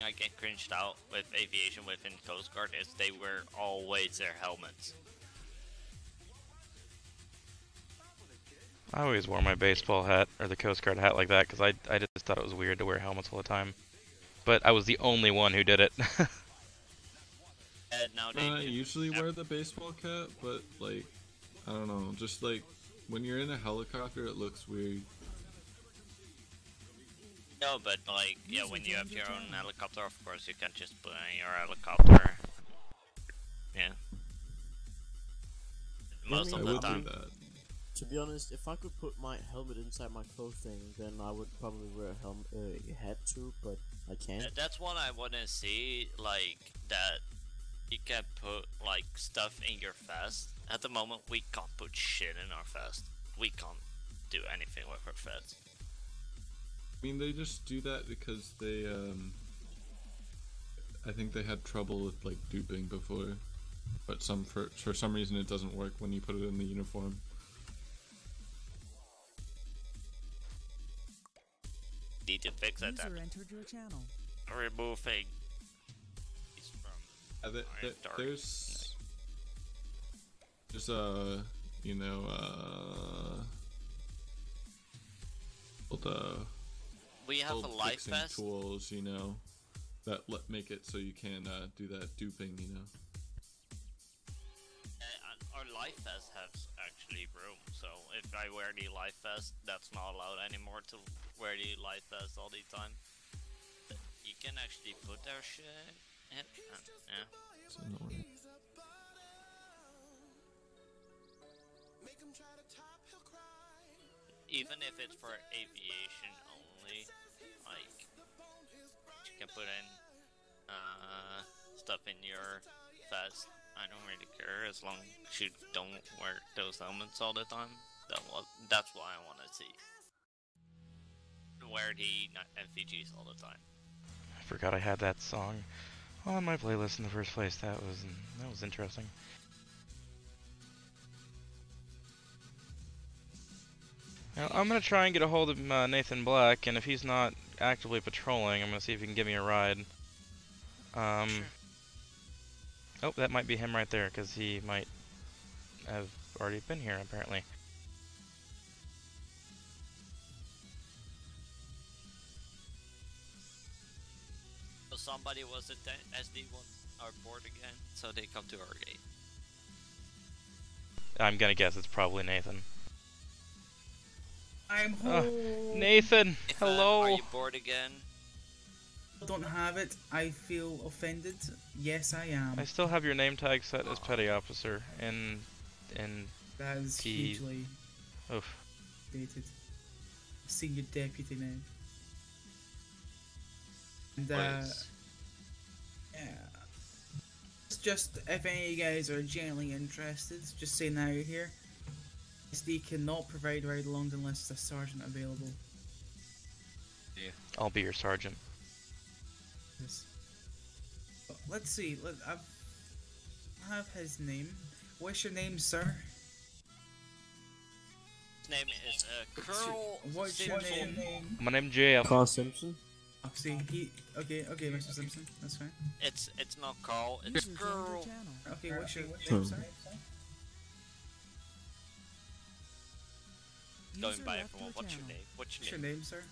I get cringed out with aviation within Coast Guard is they wear always their helmets. I always wore my baseball hat, or the Coast Guard hat like that, because I just thought it was weird to wear helmets all the time. But I was the only one who did it. I usually wear the baseball cap, but like, I don't know, just like, when you're in a helicopter it looks weird. No, but like, yeah, when you have your own helicopter, of course you can just put in your helicopter. Yeah. Most of the time. To be honest, if I could put my helmet inside my clothing, then I would probably wear a hat too, but I can't. That's what I want to see, like, that you can put, like, stuff in your vest. At the moment, we can't put shit in our vest. We can't do anything with our vest. I mean, they just do that because they, I think they had trouble with, like, duping before. But for some reason it doesn't work when you put it in the uniform. Need to fix that. Removing there's you know, we have a life vest tools, you know, that make it so you can do that duping, you know. Our life vest has actually room, so if I wear the life vest, that's not allowed anymore to wear the life vest all the time. You can actually put their shit in. Yeah. It's annoying. Even if it's for aviation only, like, you can put in stuff in your vest. I don't really care as long as you don't wear those helmets all the time. That's what I want to see. Wear the NVGs all the time. I forgot I had that song on my playlist in the first place. That was interesting. Now, I'm gonna try and get a hold of Nathan Black, and if he's not actively patrolling, I'm gonna see if he can give me a ride. Sure. Oh, that might be him right there, because he might have already been here, apparently. So somebody was at SD1 our board again, so they come to our gate. I'm gonna guess it's probably Nathan. I'm home! Nathan! Hello! Are you bored again? Don't have it. I feel offended. Yes, I am. I still have your name tag set as Petty Officer in that is hugely dated. Senior Deputy now. And yeah, it's just if any of you guys are genuinely interested, just saying now here. SD cannot provide ride along unless there's a sergeant available. Yeah. I'll be your sergeant. Yes. Let's see. I have his name. What's your name, sir? His name is Colonel. What's your name? My name's JF. Carl Simpson. Oh, see, okay, Mr. Simpson. That's fine. It's not Carl. It's Girl. Okay, what's your name, sir? Going by everyone. What's your name? What's your name, sir?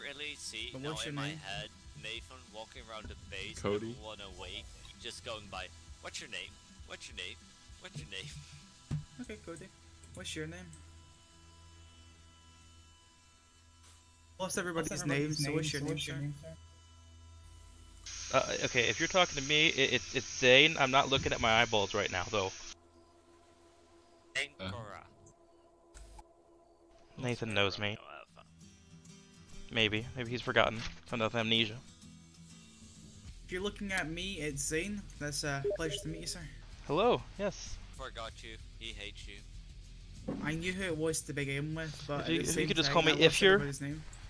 Really see but now in my head Nathan walking around the base, Cody. everyone awake, just going by, what's your name? What's your name? What's your name? Okay, Cody. What's your name? Lost everybody's name, so what's your name, sir? Okay, if you're talking to me, it's Zane. I'm not looking at my eyeballs right now, though. Encora. Nathan knows me. Maybe he's forgotten. Found out amnesia. If you're looking at me, it's Zane. That's a pleasure to meet you, sir. Hello. Yes. Forgot you. He hates you. I knew who it was to begin with, but if you could just call me Ifyr,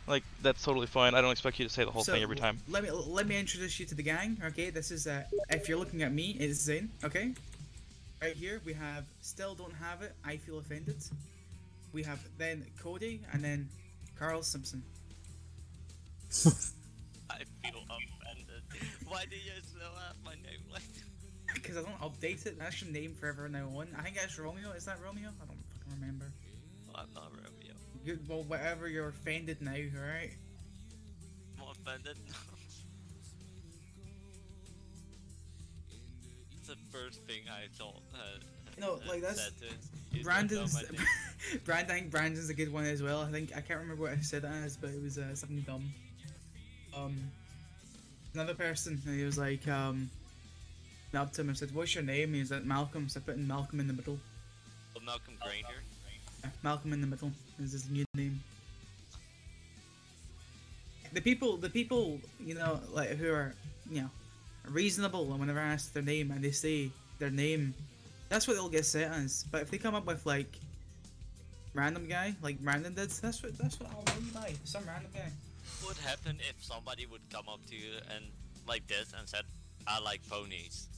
like that's totally fine. I don't expect you to say the whole thing every time. Let me introduce you to the gang. Okay, this is if you're looking at me, it's Zane. Okay. Right here we have still don't have it. I feel offended. We have then Cody and then Carl Simpson. I Why do you still have my name like that? Because I don't update it. That's your name forever now on. I think that's Romeo. Is that Romeo? I don't fucking remember. Oh, I'm not Romeo. Well, whatever. You're offended now, alright? I'm offended. It's the first thing I thought. No, like that's said to is Brandon's. that I think Brandon's a good one as well. I can't remember what I said it as, but it was something dumb. Another person, and he was like, up to him and said, "What's your name?" He was like, "Malcolm." So I put in Malcolm in the middle. Oh, Malcolm Granger. Yeah, Malcolm in the middle is his new name. The people, you know, like who are, you know, reasonable, and whenever I ask their name and they say their name, that's what they'll get set as. But if they come up with like random guy, like Brandon did, that's what I'll know you by. Some random guy. What would happen if somebody would come up to you and like this and said, "I like ponies"?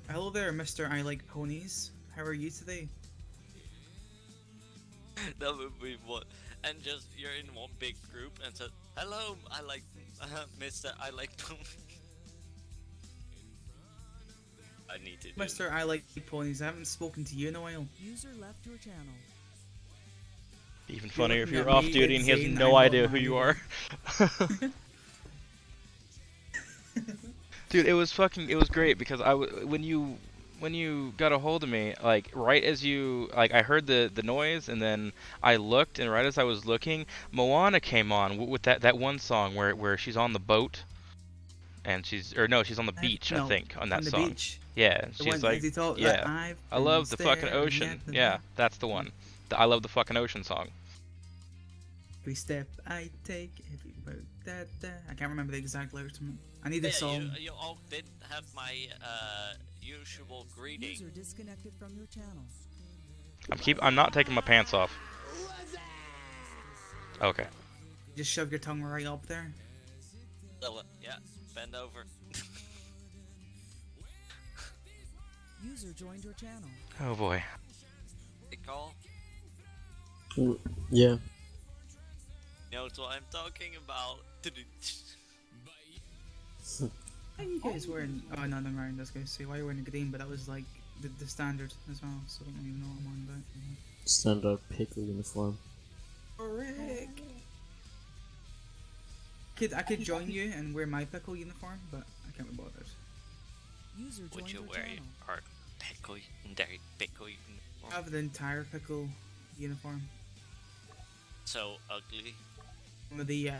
Hello there, Mr. I like ponies. How are you today? That would be what. And just you're in one big group and said, "Hello, I like Mr. I like ponies." I need to. Mr. I like ponies. I haven't spoken to you in a while. User left your channel. Even funnier if looking you're at off me duty and he has insane, no I'm idea not who you mad. are. Dude, it was great because when you got a hold of me, like right as you I heard the noise and then I looked, and right as I was looking, Moana came on with that one song where she's on the boat and she's on the beach, I think, on that the song. Beach. Yeah, The she's one like, as he told, yeah, I've I love the been fucking staring ocean. at the Yeah, night. that's the one. I love the fucking ocean song. Every step I take, every word that I can't remember the exact lyrics from it. I need the song. You all did have my usual greeting. User disconnected from your channel. I'm not taking my pants off. Okay. Just shove your tongue right up there. Yeah, bend over. User joined your channel. Oh boy. They call. Yeah. Knows what I'm talking about. Why are you guys wearing? Oh no, never mind. I was gonna say why are you wearing green, but that was like the standard as well. So I don't even know what I'm on about. Standard pickle uniform. Frick. I could join you and wear my pickle uniform, but I can't be bothered. User joined Would you your wear channel. our pickle uniform? I have the entire pickle uniform. So ugly. From the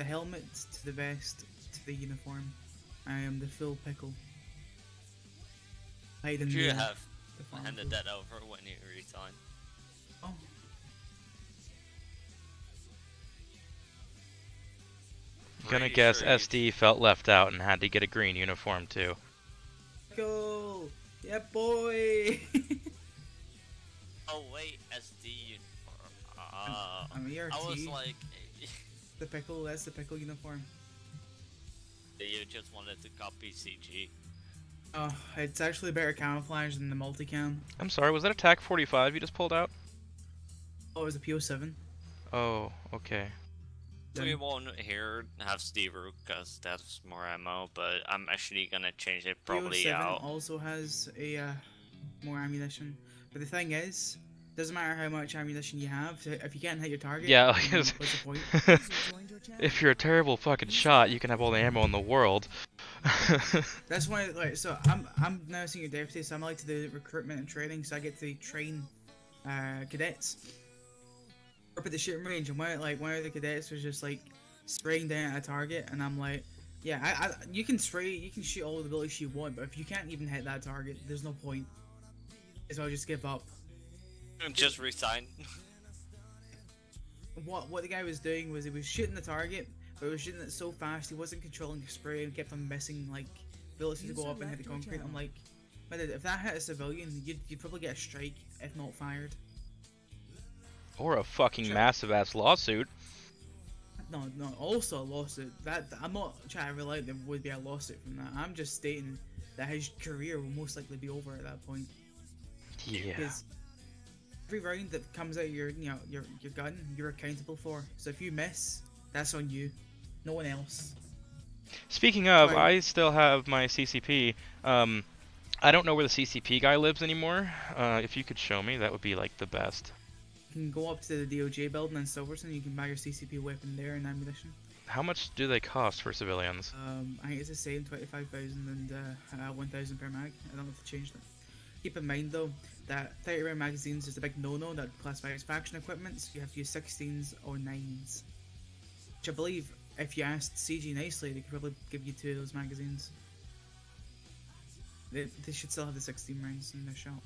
helmet to the vest to the uniform. I am the full pickle. Would you have the farm handed pickle. that over when you resigned? Oh. Gonna Pretty guess sure you- SD felt left out and had to get a green uniform too. Go! Yeah, boy! Oh wait, SD uniform. I'm ERT. I was like, The pickle, that's the pickle uniform. you just wanted to copy CG. Oh, it's actually better camouflage than the multicam. I'm sorry, was that a TAC 45 you just pulled out? Oh, it was a PO7. Oh, okay. We won't here have Steve Rook because that's more ammo, but I'm actually gonna change it probably PO7 out. also has a more ammunition. But the thing is, doesn't matter how much ammunition you have, if you can't hit your target, Yeah, then what's the point? User joined your channel. If you're a terrible fucking shot, you can have all the ammo in the world. That's why, like, so I'm now senior deputy, so I'm like to do recruitment and training, so I get to train cadets. Up at the shooting range, and one of the cadets was just like spraying down at a target, and I'm like, yeah, you can shoot all the bullets you want, but if you can't even hit that target, there's no point. So I'll just give up. Just resign. What the guy was doing was he was shooting the target, but he was shooting it so fast he wasn't controlling the spray and kept on missing like bullets to go up and hit the concrete. I'm like, but if that hit a civilian, you'd probably get a strike if not fired. Or a fucking Sure. massive ass lawsuit. No, also a lawsuit. That I'm not trying to rely there would be a lawsuit from that. I'm just stating that his career will most likely be over at that point. Yeah. Because every round that comes out of your gun, you're accountable for. So if you miss, that's on you, no one else. Speaking of, Right. I still have my CCP. I don't know where the CCP guy lives anymore. If you could show me, that would be like the best. You can go up to the DOJ building in Silverton. You can buy your CCP weapon there and ammunition. How much do they cost for civilians? I think it's the same, 25,000 and 1,000 per mag. I don't know if they changed it. Keep in mind though that 30 round magazines is a big no-no that classifies as faction equipment. So you have to use 16s or 9s. Which I believe, if you asked CG nicely, they could probably give you 2 of those magazines. They should still have the 16 rounds in their shop.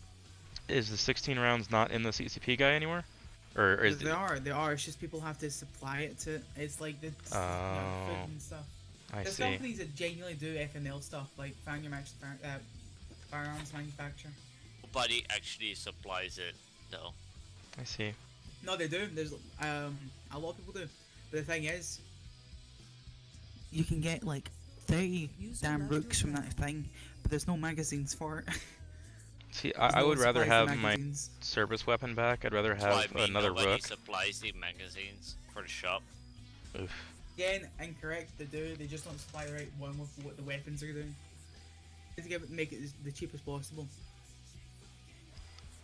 Is the 16 rounds not in the CCP guy anymore? Or is They are. It's just people have to supply it to. It's like the food and stuff. I There's see. companies that genuinely do FNL stuff, like firearms manufacturer. Nobody actually supplies it, though. I see. No, they do. There's a lot of people do. But the thing is, you can get like 30 Use damn the rooks from that left thing, but there's no magazines for it. See, There's I no would rather supply for have my magazines. service weapon back. I'd rather That's why have I mean, another nobody rook. supplies the magazines for the shop. Oof. Again, incorrect. They do. They just don't supply the right one with what the weapons are doing. They have to make it the cheapest possible.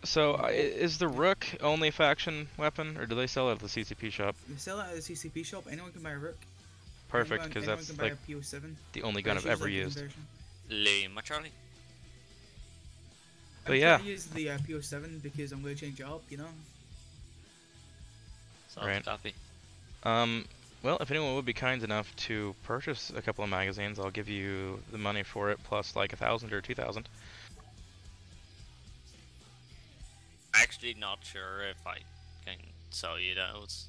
So, is the rook only faction weapon, or do they sell it at the CCP shop? They sell it at the CCP shop. Anyone can buy a rook. Perfect, because anyone that's can buy like a PO7. the only gun I've That's ever usually the used. conversion. Lima Charlie. But I'm yeah. trying to use the PO7 because I'm going to change it up, you know? Sounds Right. copy. Well, if anyone would be kind enough to purchase a couple of magazines, I'll give you the money for it, plus like 1,000 or 2,000. Actually, not sure if I can sell you those.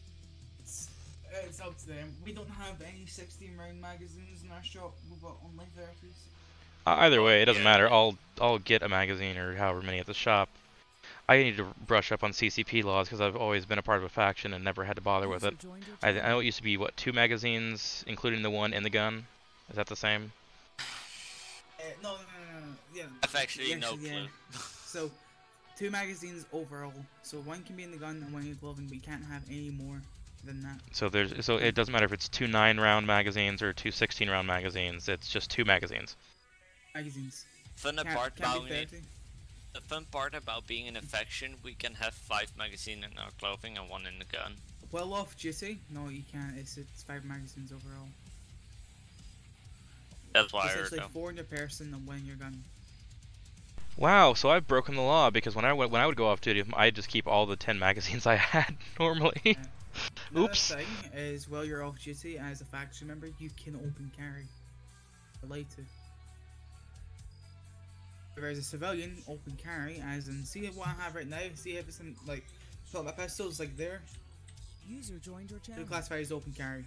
It's up to them. We don't have any 16 round magazines in our shop. We've got only 30s. Either way, it doesn't Yeah. matter. I'll get a magazine or however many at the shop. I need to brush up on CCP laws because I've always been a part of a faction and never had to bother with it. User joined your I channel. know it used to be, what, 2 magazines, including the one in the gun? Is that the same? No. Yeah. I've actually no yeah. clue. So, 2 magazines overall. So one can be in the gun and one in the clothing, but you can't have any more than that. So it doesn't matter if it's 2 9-round magazines or 2 16-round magazines. It's just 2 magazines. Magazines. Fun Can't, part can't about be it. 30. The fun part about being in a faction, we can have 5 magazines in our clothing and 1 in the gun. Well off duty? No, you can't. It's 5 magazines overall. That's why I It's heard actually them. 4 in your person and 1 in your gun. Wow, so I've broken the law because when I would go off duty, I'd just keep all the 10 magazines I had normally. Another Oops. thing is, while you're off duty as a faction member, you can open carry. You're allowed to. Whereas a civilian, open carry, as in, see what I have right now? See if it's in, like, so my pistol's like there, User joined your they're channel. classified as open carry.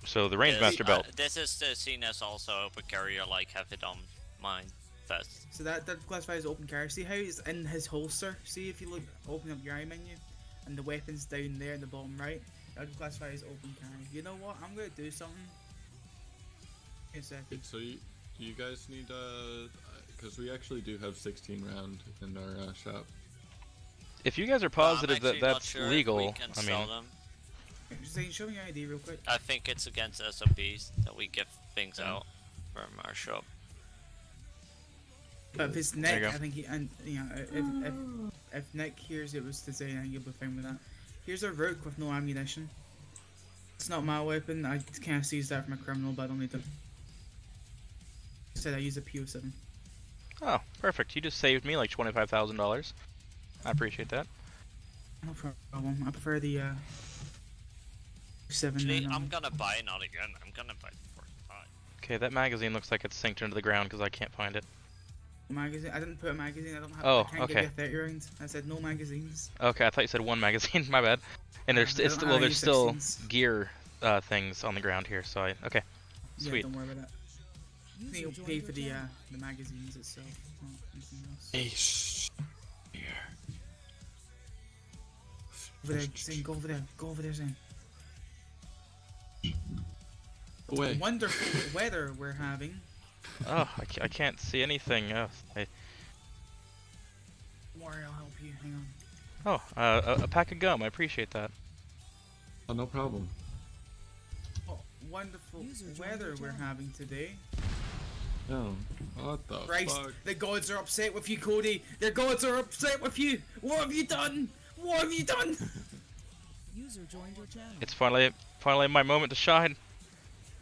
So the range master belt. This is seen as also open carrier, like have it on mine vest. So that classifies as open carry. See how it's in his holster? See if you look, open up your eye menu, and the weapon's down there in the bottom right? That would classify as open carry. You know what? I'm gonna do something. Give me a second. So you guys need because we actually do have 16 round in our shop. If you guys are I'm positive that actually not that's sure if legal, we can I sell mean, them. Just show me your ID real quick. I think it's against SOPs that we give things Yeah. out from our shop. But if it's There Nick, you go. I think he, and you know, if Nick hears it was to say, then you'll be fine with that. Here's a rook with no ammunition. It's not my weapon. I kind of seized that from a criminal, but I don't need it. Said I use a PO7. oh, perfect. You just saved me like $25,000. I appreciate that. No problem. I prefer the 7. Actually, I'm gonna buy another gun. I'm gonna buy the 45. Okay, that magazine looks like it's synced into the ground because I can't find it. magazine. I didn't put a magazine. I don't have. Oh, I can't okay. give you a 30 round. I said no magazines. Okay, I thought you said 1 magazine. My bad. And there's I it's don't well, have there's still any 16s. gear things on the ground here. So okay, Yeah, sweet. don't worry about that. I think User you'll joined pay your for channel. the magazines itself, not anything else. Ace. Over there, Zane, go over there. Go over there, Zane. Away. Wonderful weather we're having. Oh, I can't see anything. Oh, Don't worry, I'll help you. Hang on. a pack of gum. I appreciate that. Oh, no problem. Oh, wonderful User joined weather your we're channel. having today. Oh, what the Christ, fuck? the gods are upset with you, Cody. The gods are upset with you. What have you done? What have you done? User joined your channel. It's finally my moment to shine.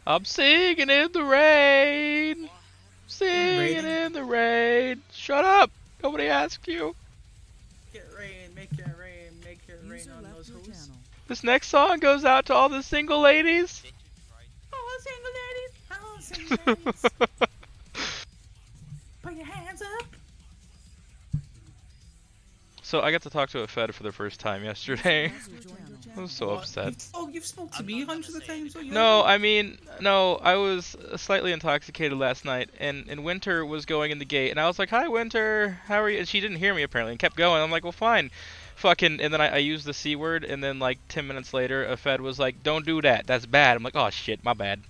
I'm singing in the rain. Singing Raining? in the rain. Shut up. Nobody asked you. Make it rain, make it rain, make it rain User on left those your hoes. channel. This next song goes out to all the single ladies. Oh, single ladies, oh, single ladies. Put your hands up. So I got to talk to a Fed for the first time yesterday. User joined your I channel. was so What? upset. You've spoke to I'm me not gonna hundreds of say times. anything. No, I mean, no, I was slightly intoxicated last night, and Winter was going in the gate, and I was like, "Hi, Winter, how are you?" And she didn't hear me apparently, and kept going. I'm like, "Well, fine." Fucking, and then I used the C word, and then like 10 minutes later, a Fed was like, "Don't do that, that's bad." I'm like, "Oh shit, my bad."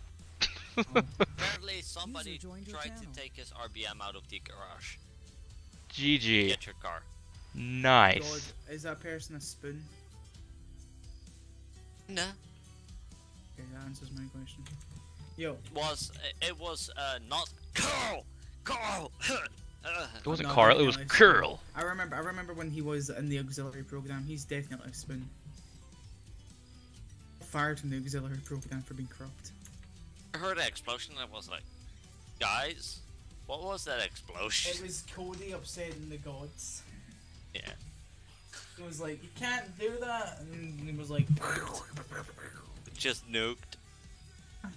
Apparently somebody joined your tried to channel. take his RBM out of the garage. GG. Get your car. Nice. God, is that person a spoon? No. Okay, that answers my question. Yo, It was not Carl. Carl. It wasn't No, Carl, it was definitely. Curl. I remember when he was in the auxiliary program. He's definitely a spoon. Fired from the auxiliary program for being corrupt. I heard an explosion and I was like, guys, what was that explosion? It was Cody upsetting the gods. Yeah. It was like, you can't do that, and it was like, Just nuked.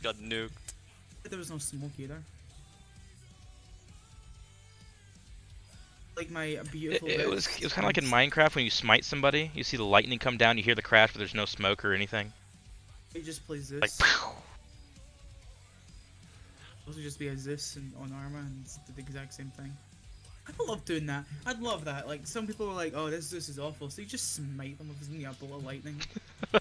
Got nuked. there was no smoke either. Like my beautiful. It was vest. kind of like in Minecraft when you smite somebody, you see the lightning come down, you hear the crash, but there's no smoke or anything. He just plays Like, this. Also just be as this and on Arma and it's the exact same thing. I'd love doing that. I'd love that. Like some people were like, "Oh, this is awful," so you just smite them with a bolt of lightning. No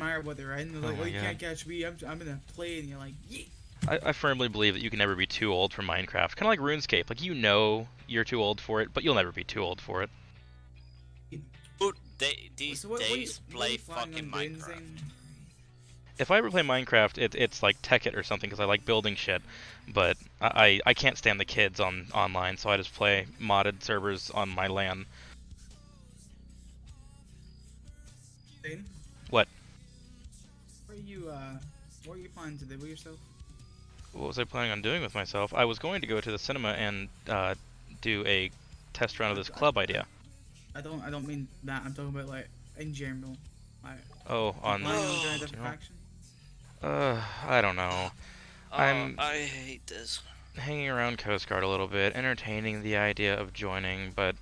matter what they're in, they're like, Oh "Oh, my you God. can't catch me. I'm gonna play," and you're like, "Yeah." I firmly believe that you can never be too old for Minecraft. Kind of like RuneScape. Like, you know you're too old for it, but you'll never be too old for it. Dude, these So what are days you play planning fucking on doing, Minecraft. Zane? If I ever play Minecraft, it's like Tekkit or something, because I like building shit. But I can't stand the kids online, so I just play modded servers on my LAN. Zane? What? What are you planning to do with yourself? What was I planning on doing with myself? I was going to go to the cinema and do a test run of this club idea. I don't mean that. I'm talking about like in general. Like, Oh, on planning on doing a different general? faction? I don't know. I'm- I hate this. Hanging around Coast Guard a little bit, entertaining the idea of joining, but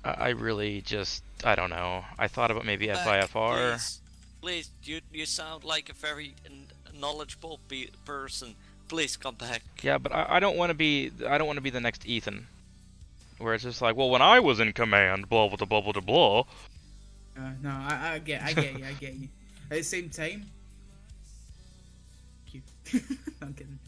I really just, I don't know. I thought about maybe FIFR. Please, you sound like a very knowledgeable person. Please come back. Yeah, but I don't want to be the next Ethan, where it's just like, well, when I was in command, blah blah blah blah blah blah. No, I get you. At the same time, you. I'm kidding.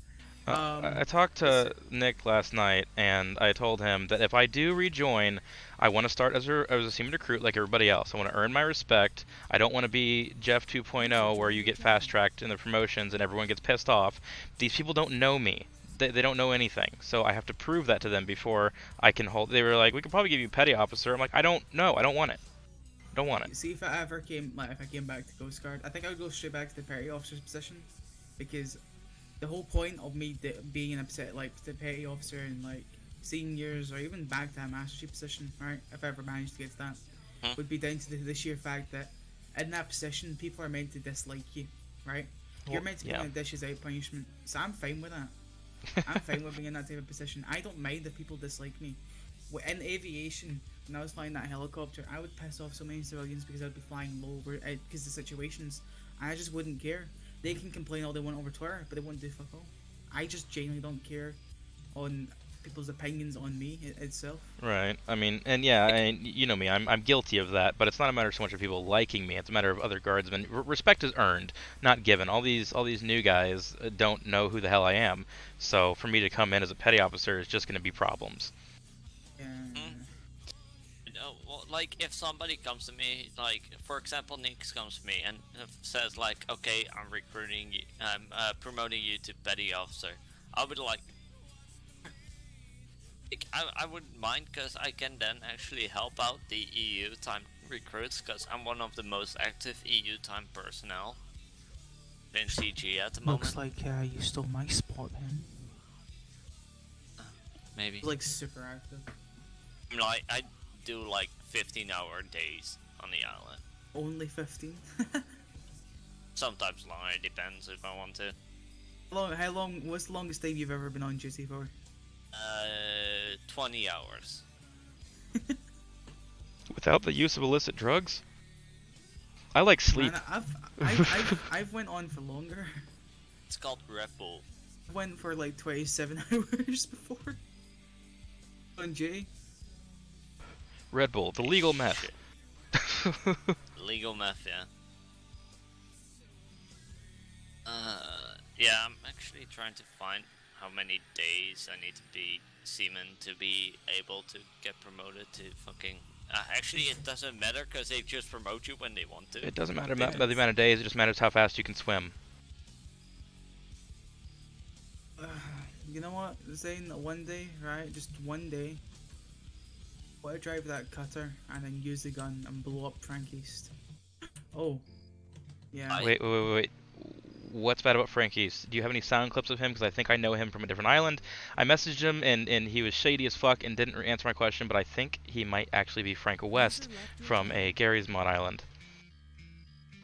I talked to Nick last night, and I told him that if I do rejoin, I want to start as a seaman recruit like everybody else. I want to earn my respect. I don't want to be Jeff 2.0 where you get fast-tracked in the promotions and everyone gets pissed off. These people don't know me. They don't know anything. So I have to prove that to them before I can hold... They were like, we could probably give you petty officer. I'm like, I don't know. I don't want it. Don't want it. See, if I came back to Coast Guard, I think I would go straight back to the petty officer's position, because the whole point of me being in the petty officer and like seniors or even back to a master chief position, right? If I ever managed to get to that, would be down to the sheer fact that in that position, people are meant to dislike you, right? You're meant to be yeah. in a dishes out punishment, so I'm fine with that. I'm fine with being in that type of position. I don't mind if people dislike me. In aviation, when I was flying that helicopter, I would piss off so many civilians because I'd be flying low because the situations. I just wouldn't care. They can complain all they want over Twitter, but they wouldn't do fuck all. I just genuinely don't care on people's opinions on me itself. Right. I mean, and yeah, you know me. I'm guilty of that, but it's not a matter so much of people liking me. It's a matter of other guardsmen. Respect is earned, not given. All these new guys don't know who the hell I am. So for me to come in as a petty officer is just going to be problems. Yeah. well, like if somebody comes to me, like for example, Nix comes to me and says like, okay, I'm recruiting you, I'm promoting you to petty officer. I would like I wouldn't mind because I can then actually help out the EU time recruits because I'm one of the most active EU time personnel in CG at the moment. Looks like you stole my spot then. Maybe. Like super active. Like I do like 15-hour days on the island. Only 15. Sometimes longer, it depends if I want to. How long? What's the longest time you've ever been on duty for? 20 hours. Without the use of illicit drugs? I like sleep. Man, I've went on for longer. It's called Red Bull. I went for like 27 hours before. On duty. Red Bull, the legal meth. Legal meth, yeah. Yeah, I'm actually trying to find how many days I need to be seaman to be able to get promoted to fucking... actually, it doesn't matter because they just promote you when they want to. It doesn't matter about the amount of days, it just matters how fast you can swim. You know what, Zane, one day, right, just one day, I want to drive that cutter and then use the gun and blow up Frank East. Oh. Yeah. Wait. What's bad about Frank East? Do you have any sound clips of him? Because I think I know him from a different island. I messaged him and he was shady as fuck and didn't answer my question, but I think he might actually be Frank West from a Gary's Mod island.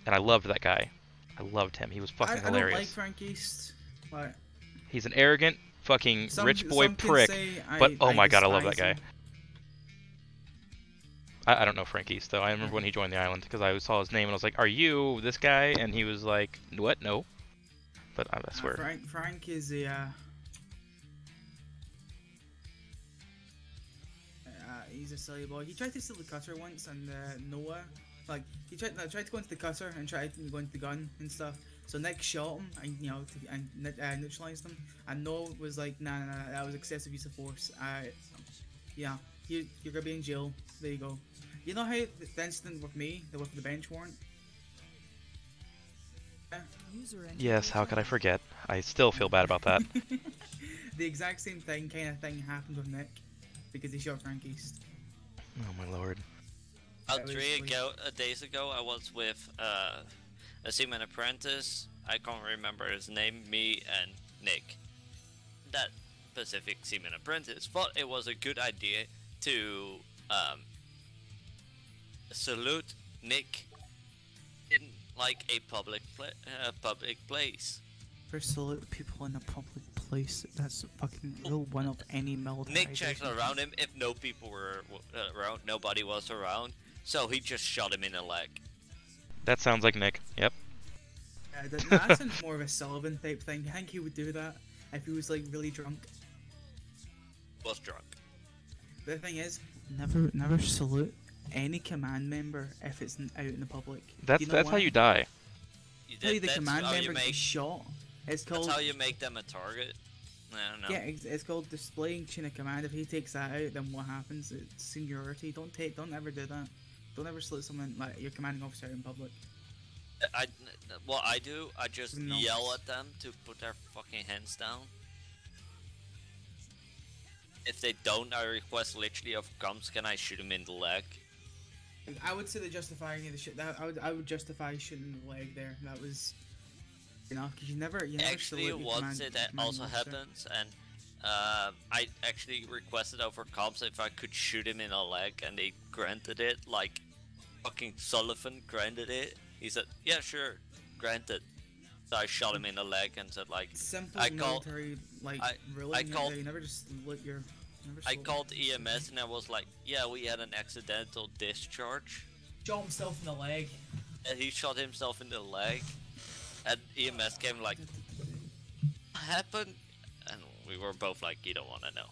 And I loved that guy. I loved him. He was fucking hilarious. I don't like Frank East, but... He's an arrogant, fucking rich boy prick, but oh my god, I love that guy. I don't know Frank East, though. I remember when he joined the island, because I saw his name and I was like, are you this guy? And he was like, what? No. But I swear. Frank is a... he's a silly boy. He tried to steal the cutter once, and Noah... Like, he tried to go into the cutter and tried to go into the gun and stuff. So Nick shot him, and you know, neutralized him. And Noah was like, nah, that was excessive use of force. Yeah, you're gonna be in jail. There you go. You know how the incident with me, with the bench warrant? Yes, how could I forget? I still feel bad about that. The exact same kind of thing happened with Nick, because he shot Frank East. Oh my lord. About 3 days ago, I was with a seaman apprentice. I can't remember his name. Me and Nick. That specific seaman apprentice thought it was a good idea to salute Nick in like a public place. For salute people in a public place, that's fucking rule one of any military. Nick checked around him. If no people were around, nobody was around, so he just shot him in the leg. That sounds like Nick. Yep. That sounds more of a Sullivan type thing. I think he would do that if he was like really drunk. Was drunk. The thing is, never salute any command member if it's out in the public. That's how you die. The command member gets shot. It's called. That's how you make them a target. I don't know. Yeah, it's called displaying chain of command. If he takes that out, then what happens? It's seniority. Don't ever do that. Don't ever salute someone like your commanding officer in public. What I do, I just yell at them to put their fucking hands down. If they don't, I request literally of comes, can I shoot him in the leg? I would say the justifying of the shit. I would justify shooting the leg there. That was, because you never actually once that also happens, and I actually requested over comms if I could shoot him in the leg, and they granted it. Like fucking Sullivan granted it. He said, "Yeah, sure, granted." So I shot him in the leg and said, like, simple military, you never just look your. I called EMS and I was like, "Yeah, we had an accidental discharge." Shot himself in the leg. And he shot himself in the leg, and EMS came like, "What happened?" And we were both like, "You don't want to know."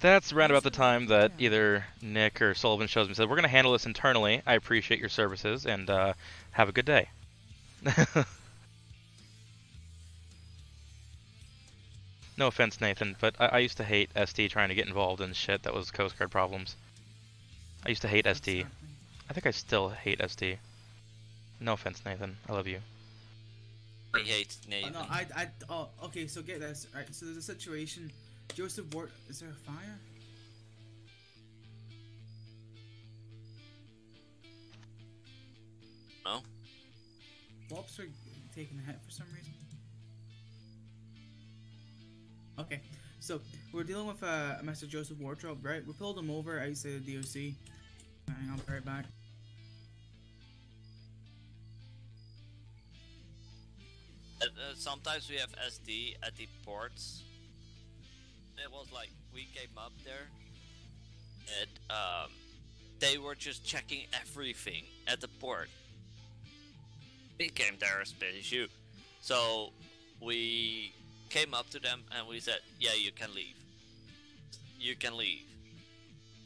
That's around about the time that either Nick or Sullivan shows me and said, "We're gonna handle this internally. I appreciate your services and have a good day." No offense, Nathan, but I used to hate SD trying to get involved in shit that was Coast Guard problems. I used to hate What's SD. happening? I think I still hate SD. No offense, Nathan. I love you. I hate Oh, Nathan. no, oh, okay, so get this. Right, so there's a situation. Joseph Ward. Is there a fire? No? Lobster taking a hit for some reason. Okay, so we're dealing with Mr. Joseph Wardrop, right? We pulled him over outside the DOC. Hang on, right back. Sometimes we have SD at the ports. It was like we came up there, and they were just checking everything at the port. We came there as issue, so we came up to them and we said, "Yeah, you can leave. You can leave."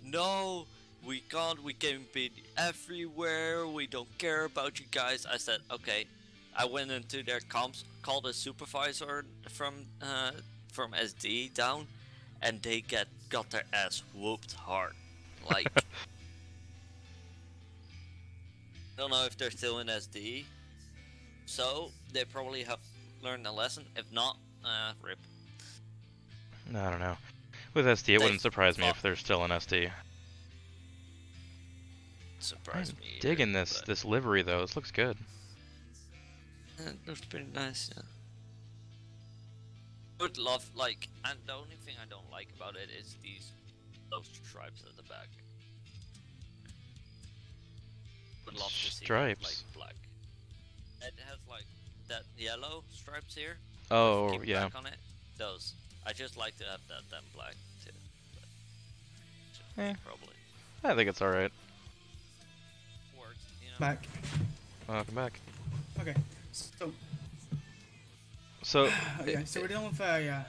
No, we can't. We can be everywhere. We don't care about you guys. I said, "Okay." I went into their comps, called a supervisor from SD down, and they got their ass whooped hard. Like, I don't know if they're still in SD, so they probably have learned a lesson. If not, rip. I don't know. With SD, it wouldn't surprise me if they're still in SD. Surprised I'm me. digging either, this but- this livery though. This looks good. It looks pretty nice, yeah. Would love, like, and the only thing I don't like about it is those stripes at the back. Would love to see Stripes? like black. It has like that yellow stripes here. Oh with keep yeah. black on it. Those. I just like to have that than black too. But Eh. probably I think it's all right. works, you know. Back. Welcome back. Okay, so So okay, so we're dealing with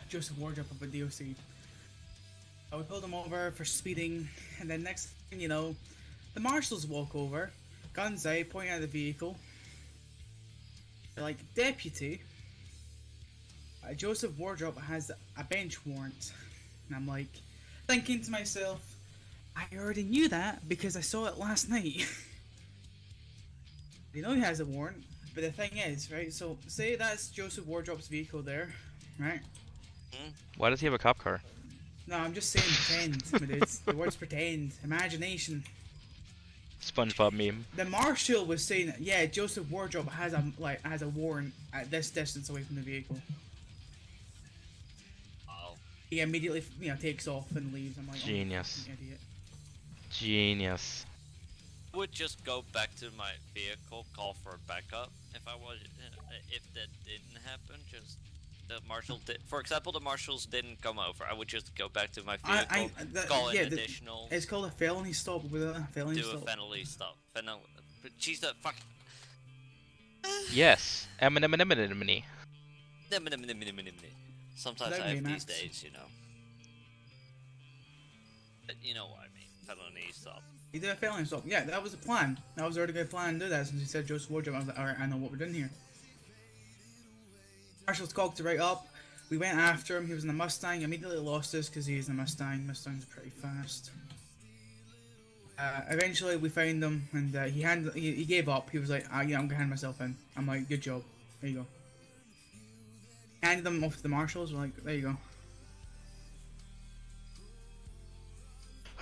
Joseph Wardrop of a DOC. We pulled him over for speeding, and then next thing you know, the marshals walk over, guns out, pointing at the vehicle. They're like, "Deputy, Joseph Wardrop has a bench warrant." And I'm like, thinking to myself, I already knew that because I saw it last night. You know he has a warrant, but the thing is, right, so say that's Joseph Wardrop's vehicle there, right? why does he have a cop car? No, I'm just saying pretend, my dudes. The word's pretend. Imagination. SpongeBob meme. The marshal was saying, that, yeah, Joseph Wardrop has a warrant at this distance away from the vehicle. Oh, He immediately, takes off and leaves. I'm like, Genius. oh, idiot. Genius. I would just go back to my vehicle, call for backup. If that didn't happen, just the marshal did. For example, the marshals didn't come over. I would just go back to my vehicle, call an additional. It's called a felony stop with a felony Do stop. a penalty stop. But she's the fuck. Yes. Eminem. Sometimes Don't I have be these nuts. days, you know. But you know what I mean. Penalty stop. You did a felony stop. Yeah, that was the plan. That was already a good plan to do that since he said Joseph Wardrop. I was like, alright, I know what we're doing here. Marshall's cocked it right up. We went after him. He was in a Mustang. Immediately lost us because he's in a Mustang. Mustang's pretty fast. Eventually, we found him, and he gave up. He was like, I'm gonna hand myself in. I'm like, good job. There you go. Handed them off to the marshals. We're like, there you go.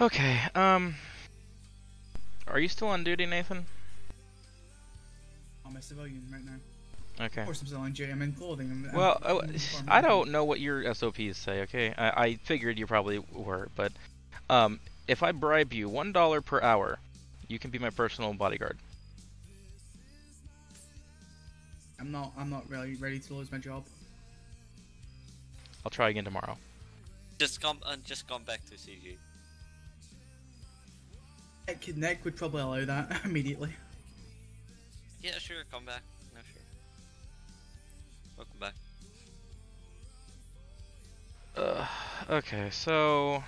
Okay. Are you still on duty, Nathan? I'm a civilian right now. Okay. Of course, I'm still on duty. I'm in clothing. Well, I don't know what your SOPs say. Okay, I figured you probably were, but if I bribe you $1 per hour, you can be my personal bodyguard. I'm not really ready to lose my job. I'll try again tomorrow. Just come back to CG. Nick would probably allow that immediately. Yeah, sure. Come back. No, sure. Welcome back. Okay, so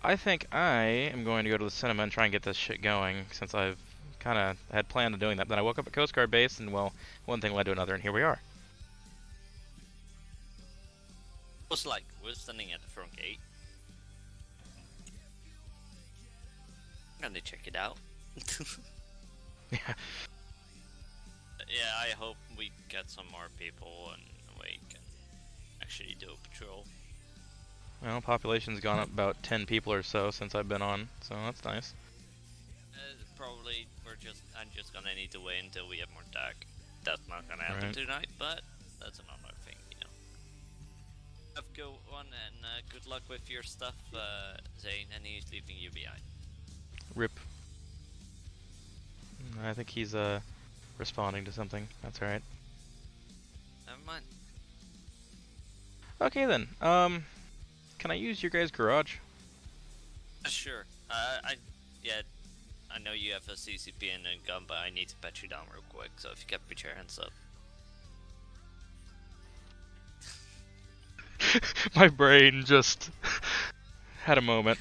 I think I am going to go to the cinema and try and get this shit going, since I've kind of had planned on doing that. Then I woke up at Coast Guard base, and well, one thing led to another, and here we are. It was like we're standing at the front gate. Gonna check it out. Yeah. Yeah, I hope we get some more people and we can actually do a patrol. Well, population's gone up about 10 people or so since I've been on, so that's nice. Probably I'm just gonna need to wait until we have more TAC. That's not gonna happen tonight, but that's another thing, you know. Have a good one and good luck with your stuff, Zane, and he's leaving you behind. Rip. I think he's responding to something. That's alright. Never mind. Okay then. Can I use your guys' garage? Sure. I know you have a CCP and a gun, but I need to pat you down real quick, so if you can put your hands up. My brain just had a moment.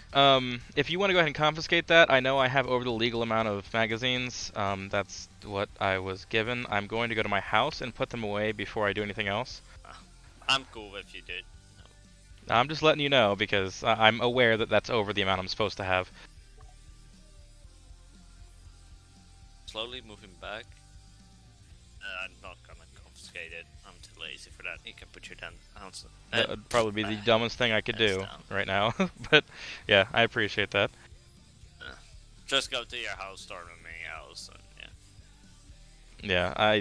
If you want to go ahead and confiscate that, I know I have over the legal amount of magazines. That's what I was given. I'm going to go to my house and put them away before I do anything else. I'm cool if you did. No. I'm just letting you know because I'm aware that that's over the amount I'm supposed to have. Slowly moving back. I'm not gonna confiscate it. I'm too lazy for that. You can put your hands. That would probably be the dumbest thing I could do down. right now. But yeah, I appreciate that. Just go to your house, start with my house, and yeah.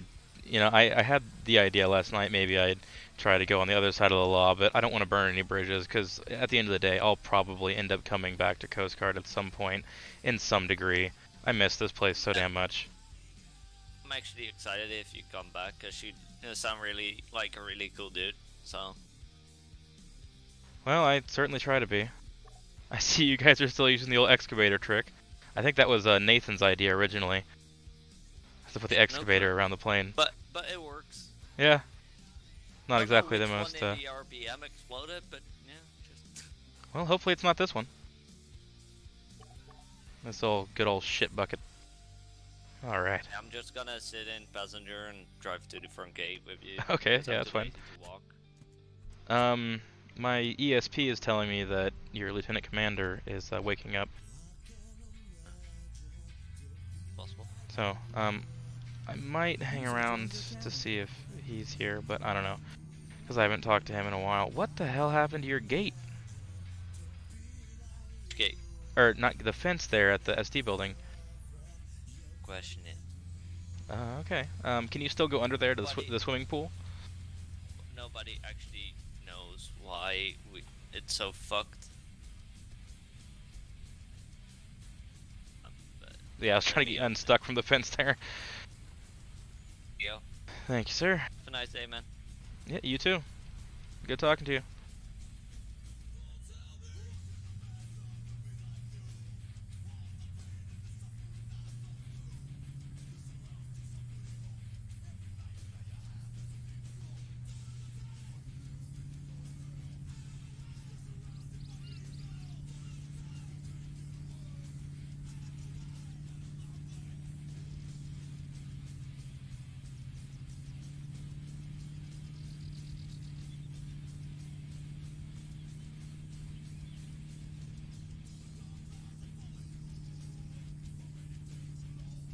Yeah, I had the idea last night. Maybe I'd try to go on the other side of the law, but I don't want to burn any bridges because at the end of the day, I'll probably end up coming back to Coast Guard at some point, in some degree. I miss this place so damn much. I'm actually excited if you come back, because you sound really like a really cool dude, so. Well, I certainly try to be. I see you guys are still using the old excavator trick. I think that was Nathan's idea originally. To put the excavator around the plane. But it works. Yeah. Not exactly the one most. in the RBM exploded, but yeah, just. Well, hopefully it's not this one. This old good old shit bucket. All right. I'm just gonna sit in passenger and drive to the front gate with you. Okay, yeah, that's fine. My ESP is telling me that your lieutenant commander is waking up. Possible. So, I might hang around to see if he's here, but I don't know. Because I haven't talked to him in a while. What the hell happened to your gate? Gate. Or, not the fence there at the SD building. Question it. Okay. Can you still go under there to the swimming pool? Nobody actually knows why it's so fucked. Yeah, I was trying to get unstuck from the fence there. Yeah. Thank you, sir. Have a nice day, man. Yeah, you too. Good talking to you.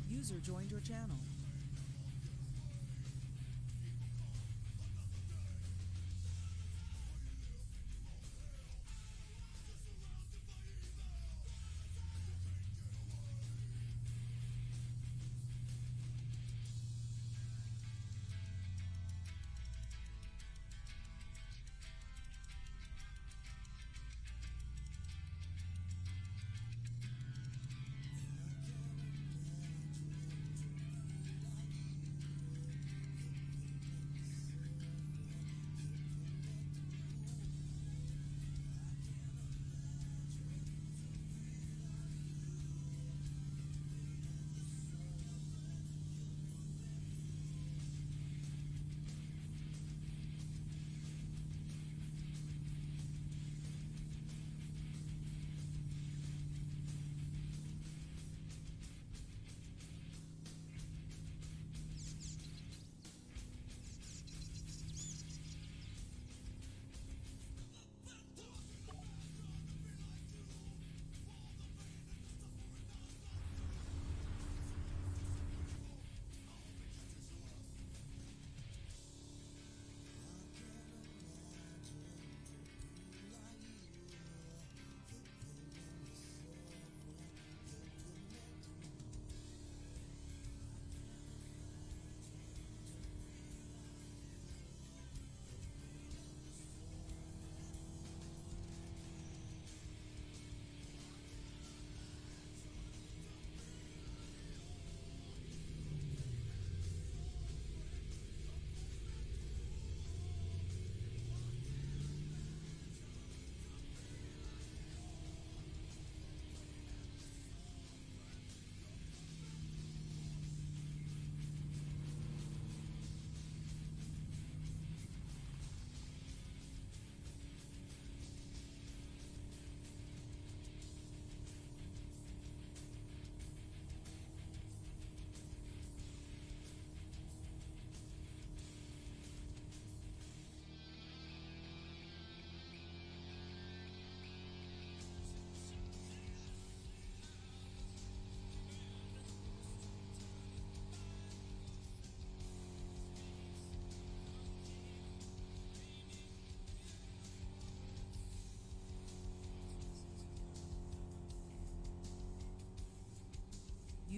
User joined your channel.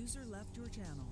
User left your channel.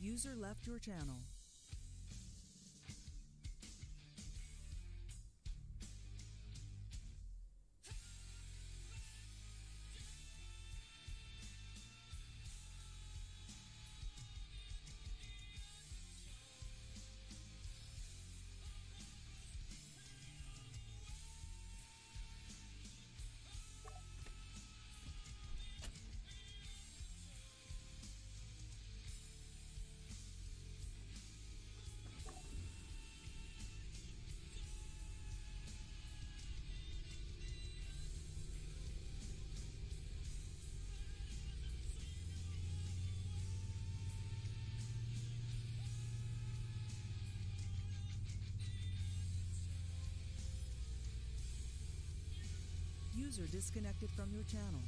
User left your channel. User disconnected from your channel.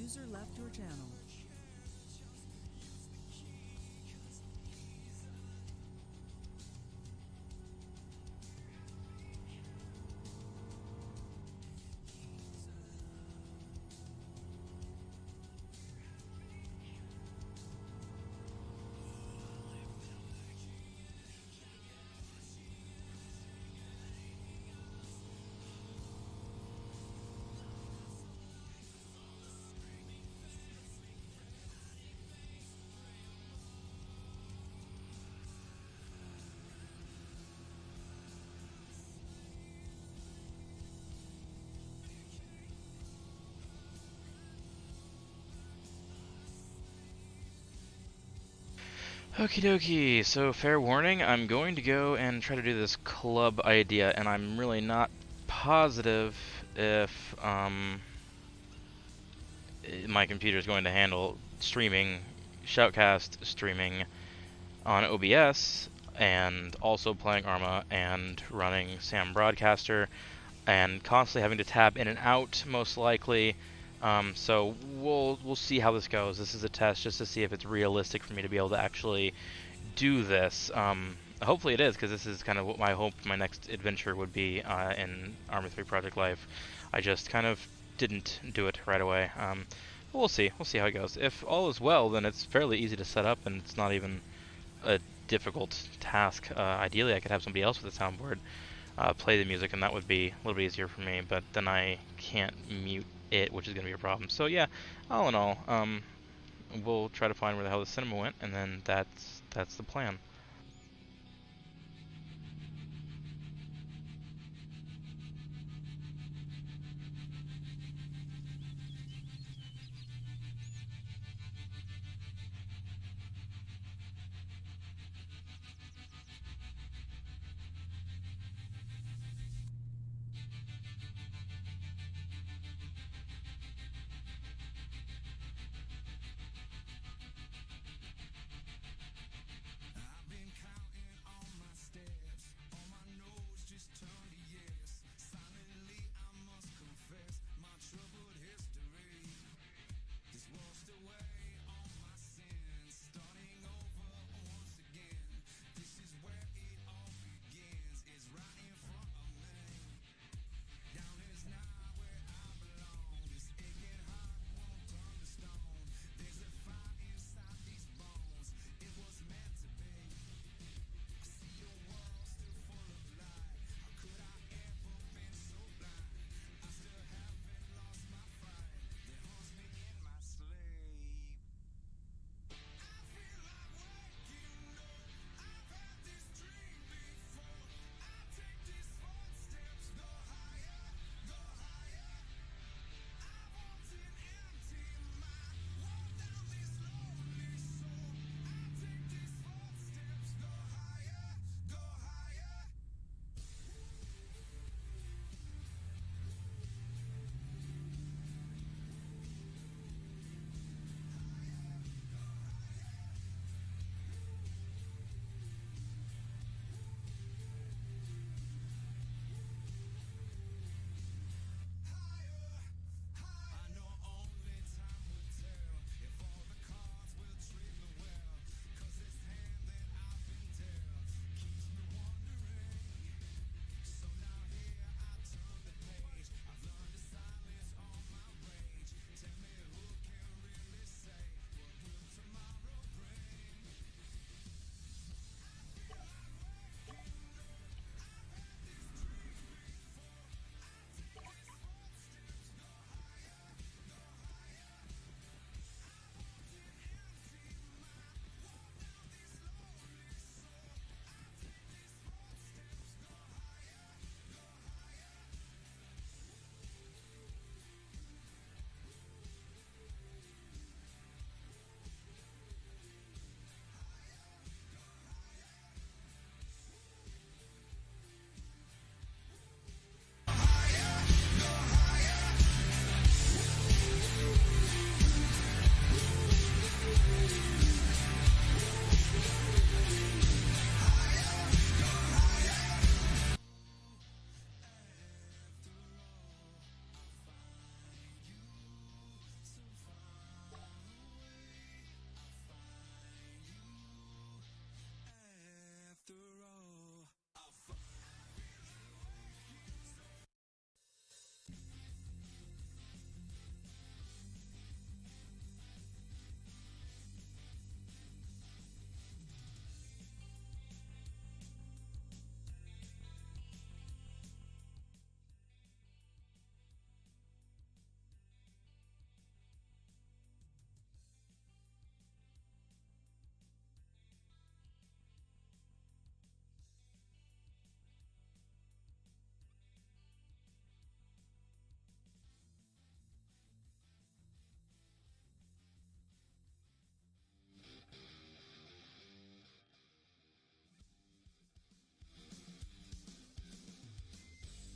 User left your channel. Okie dokie, so fair warning, I'm going to go and try to do this club idea, and I'm really not positive if my computer is going to handle streaming, shoutcast streaming on OBS, and also playing Arma and running Sam Broadcaster, and constantly having to tab in and out, most likely. So we'll see how this goes. This is a test just to see if it's realistic for me to be able to actually do this. Hopefully it is, because this is kind of what my hope my next adventure would be in Arma 3 Project Life. I just kind of didn't do it right away. But we'll see. We'll see how it goes. If all is well, then it's fairly easy to set up, and it's not even a difficult task. Ideally, I could have somebody else with a soundboard play the music, and that would be a little bit easier for me, but then I can't mute it, which is going to be a problem. So yeah, all in all, we'll try to find where the hell the cinema went, and then that's the plan.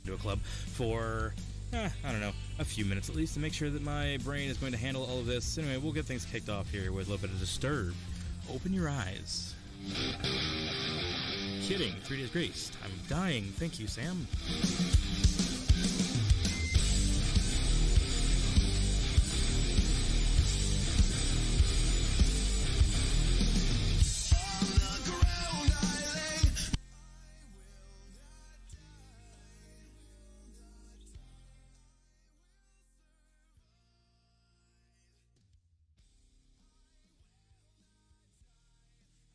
to a club for, I don't know, a few minutes at least to make sure that my brain is going to handle all of this. Anyway, we'll get things kicked off here with a little bit of Disturb. Open your eyes. Kidding. 3 days grace. I'm dying. Thank you, Sam.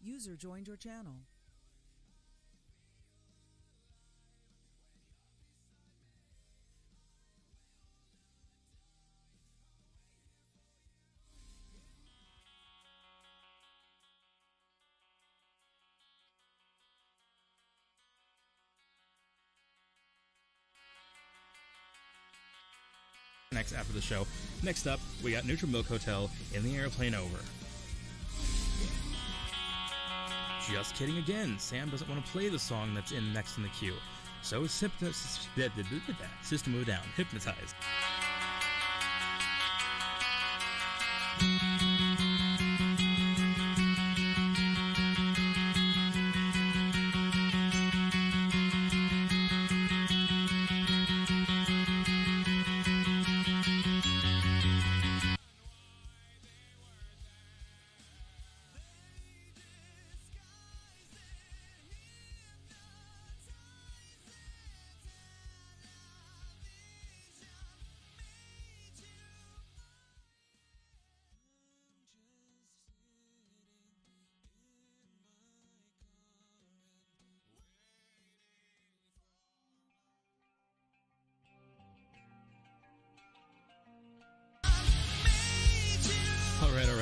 User joined your channel. Next after the show. Next up, we got Neutral Milk Hotel in the airplane over. Just kidding again. Sam doesn't want to play the song that's next in the queue. So it's System of a Down. Hypnotized.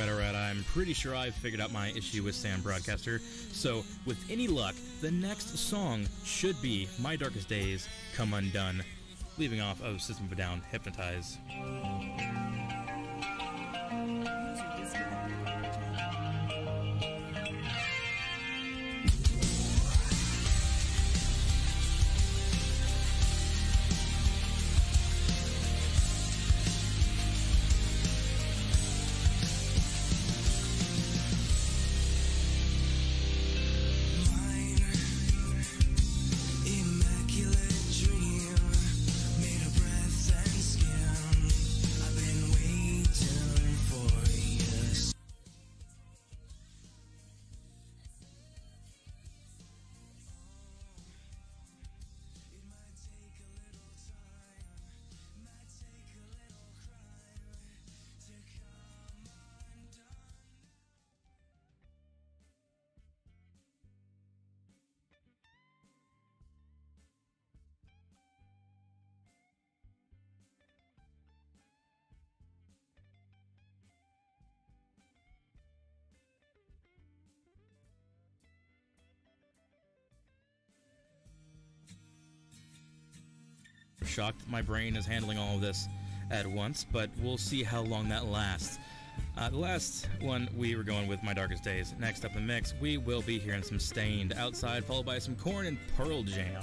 Alright, I'm pretty sure I've figured out my issue with Sam Broadcaster, so with any luck, the next song should be My Darkest Days, Come Undone, leaving off of System of a Down, Hypnotize. Shocked my brain is handling all of this at once, but we'll see how long that lasts. The last one, we were going with My Darkest Days. Next up in the mix, we will be hearing some Stained outside, followed by some Korn and Pearl Jam.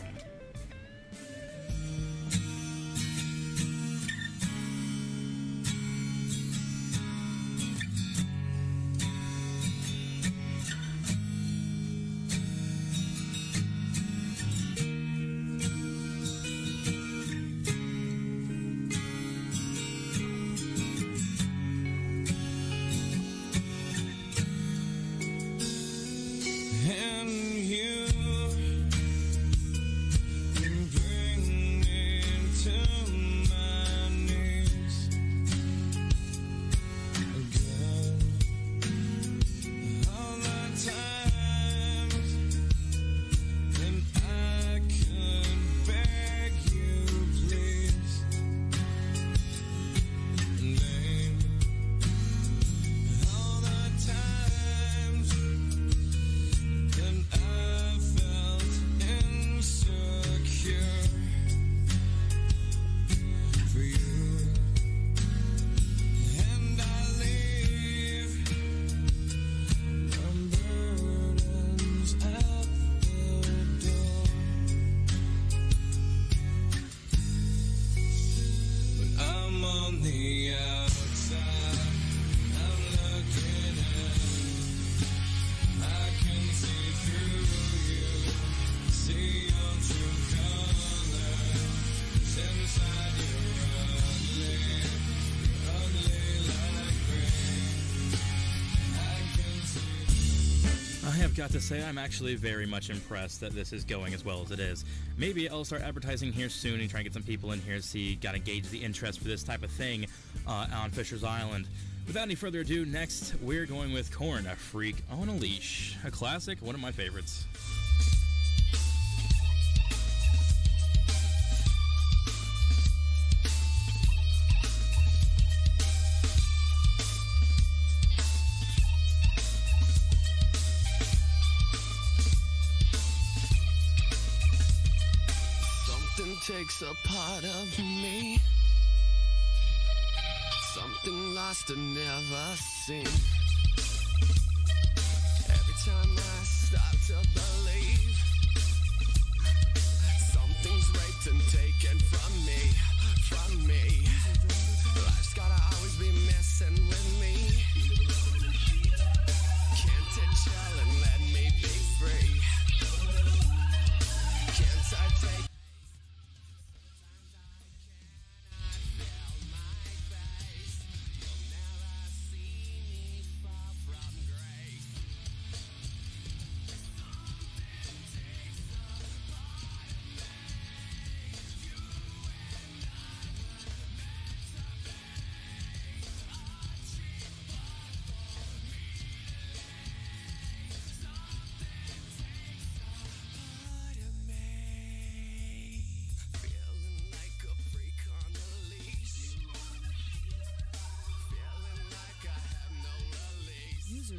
have got to say, I'm actually very much impressed that this is going as well as it is. Maybe I'll start advertising here soon and try and get some people in here to see, gotta gauge the interest for this type of thing on Fisher's Island. Without any further ado, next we're going with Korn, A Freak on a Leash. A classic, one of my favorites. Takes a part of me, something lost and never seen. Every time I start to believe, something's raped and taken from me, from me. Life's gotta always be messing with me. Can't it chill and let me be free? Can't I take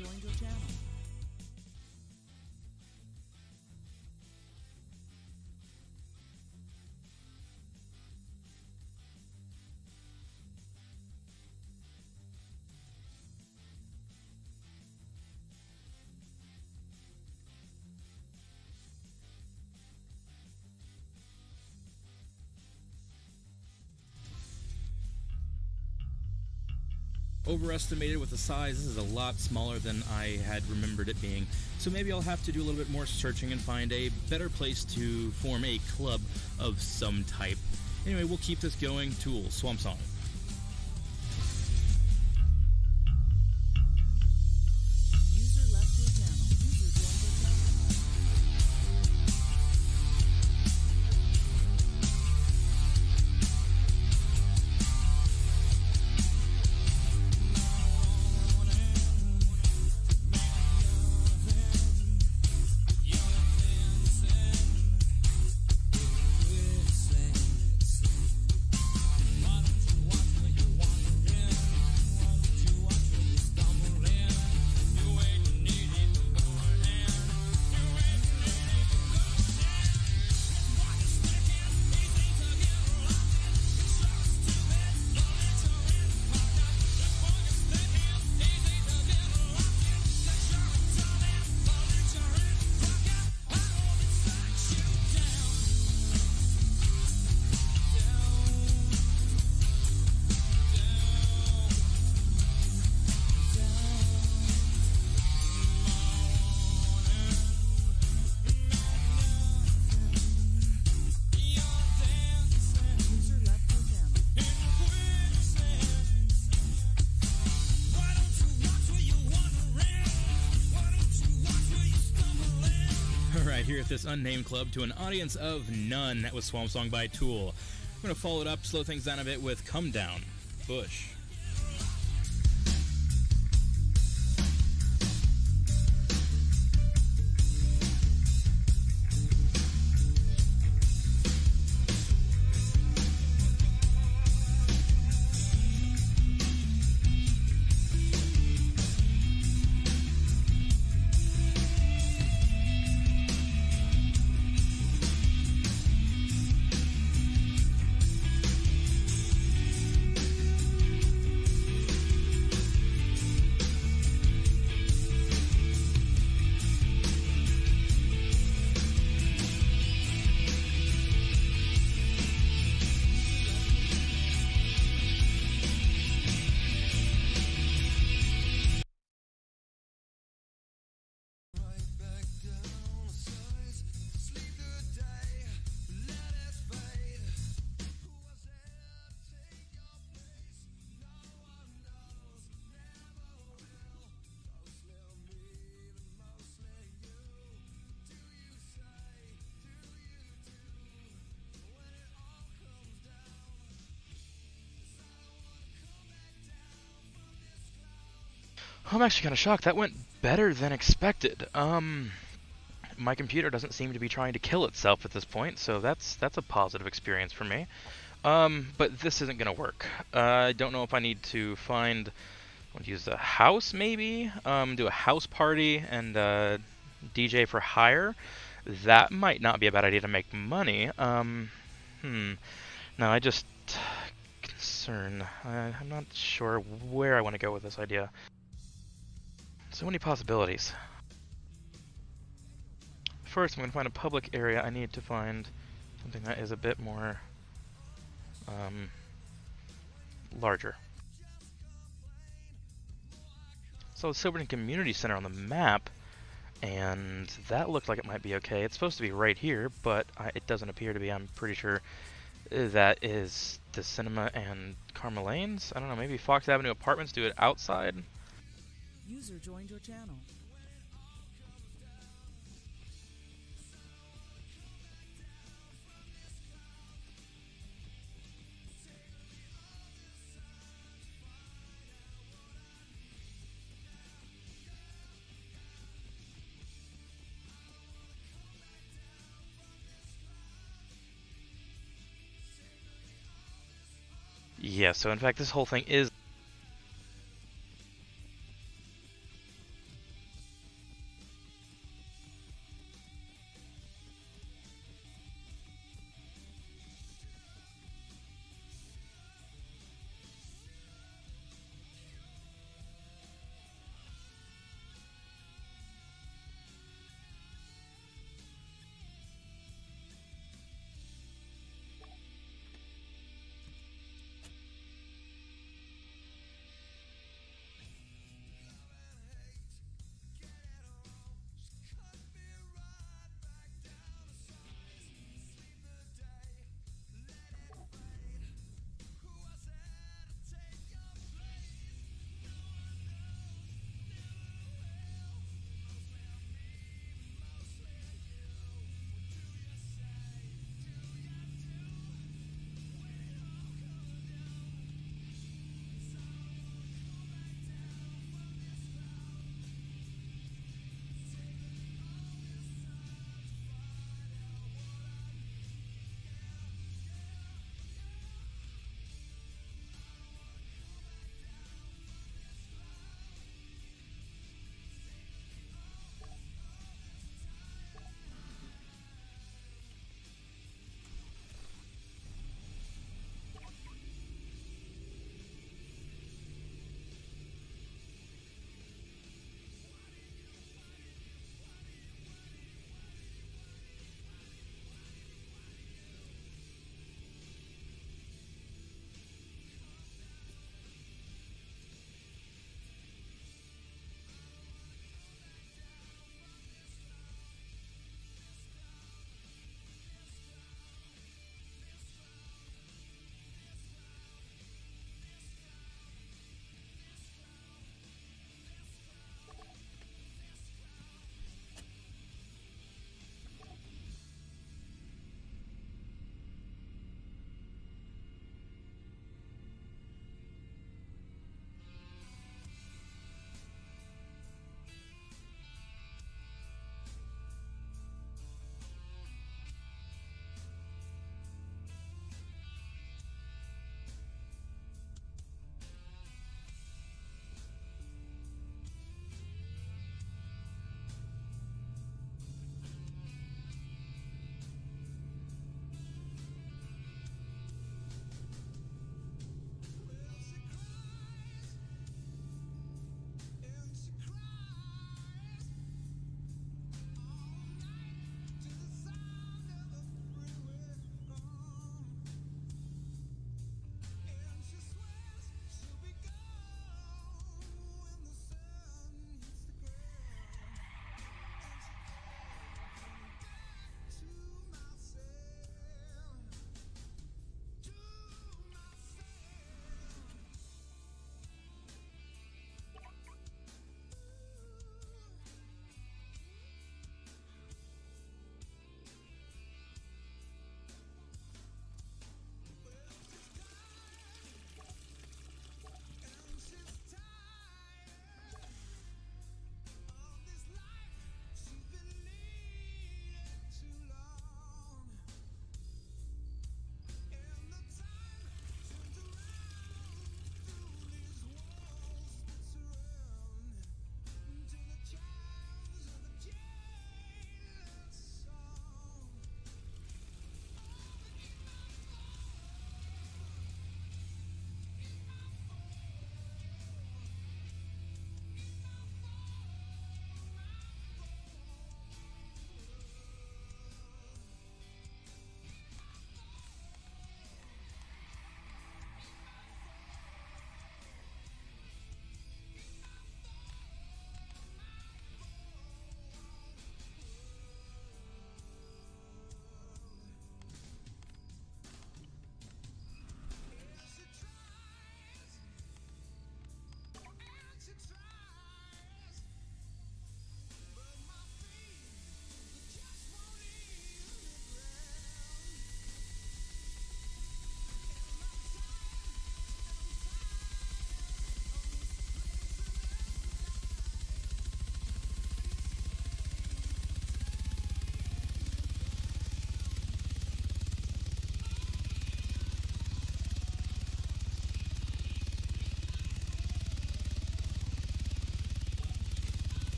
joined your channel. Overestimated with the size. This is a lot smaller than I had remembered it being, so maybe I'll have to do a little bit more searching and find a better place to form a club of some type. Anyway, we'll keep this going. Tool, Swamp Song. User left your channel. User joined your channel. Here at this unnamed club to an audience of none. That was Swamp Song by Tool. I'm going to follow it up, slow things down a bit with Come Down, Bush. I'm actually kind of shocked. That went better than expected. My computer doesn't seem to be trying to kill itself at this point, so that's a positive experience for me. But this isn't gonna work. I don't know if I need to find, I want to use a house maybe, do a house party and DJ for hire. That might not be a bad idea to make money. No, I just concern. I'm not sure where I want to go with this idea. So many possibilities. First, I'm going to find a public area. I need to find something that is a bit more larger. So Silverton Community Center on the map, and that looked like it might be okay. It's supposed to be right here, but it doesn't appear to be. I'm pretty sure that is the cinema and Carmel Lanes. I don't know, maybe Fox Avenue Apartments do it outside? User joined your channel. Yeah, so in fact this whole thing is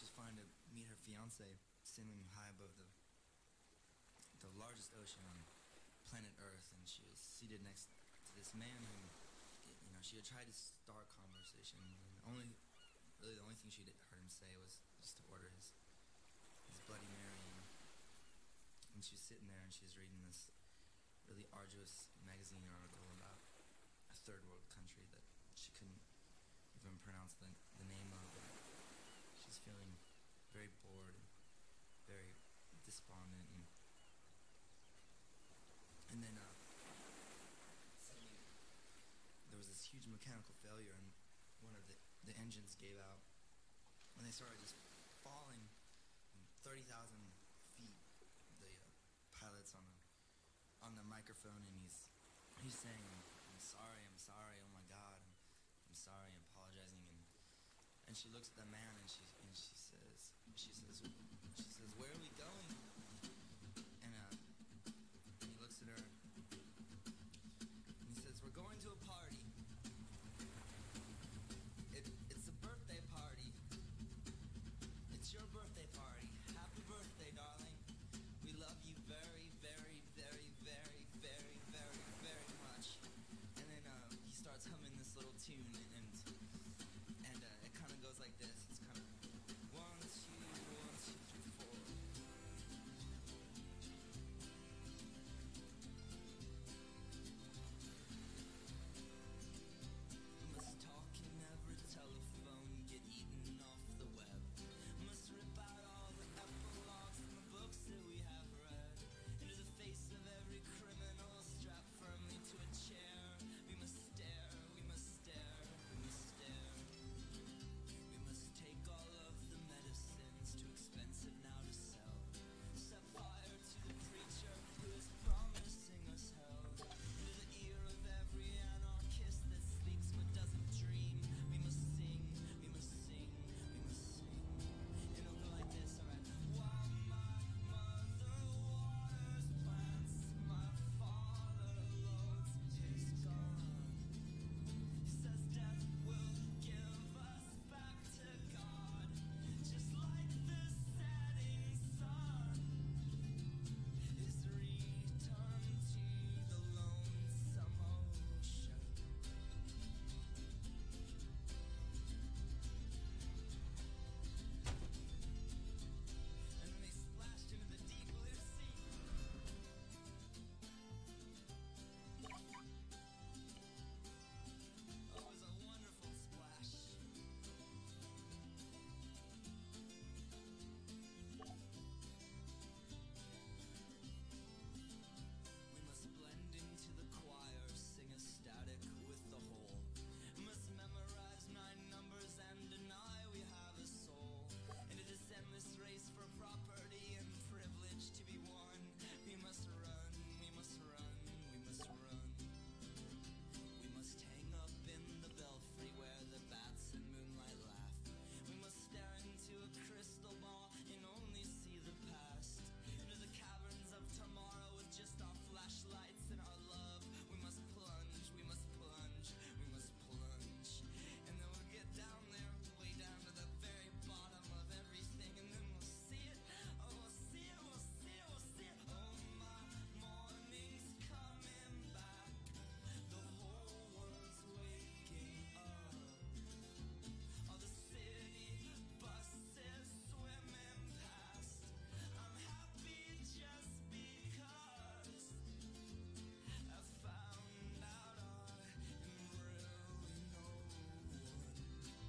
she's flying to meet her fiance, sailing high above the largest ocean on planet Earth, and she was seated next to this man who, you know, she had tried to start conversation, and the only thing she'd heard him say was just to order his Bloody Mary, and she's sitting there and she's reading this really arduous magazine article about a third world country that she couldn't even pronounce the name of, and she's feeling very bored and very despondent, and then suddenly there was this huge mechanical failure and one of the engines gave out and they started just falling 30,000 feet. The pilot's on the microphone and he's saying, I'm sorry, oh my god, I'm sorry, I'm apologizing, and she looks at the man and she says, where are we going? And he looks at her and he says, we're going to a party. It's a birthday party. It's your birthday party. Happy birthday, darling. We love you very, very, very, very, very, very, very much. And then he starts humming this little tune, and it kind of goes like this.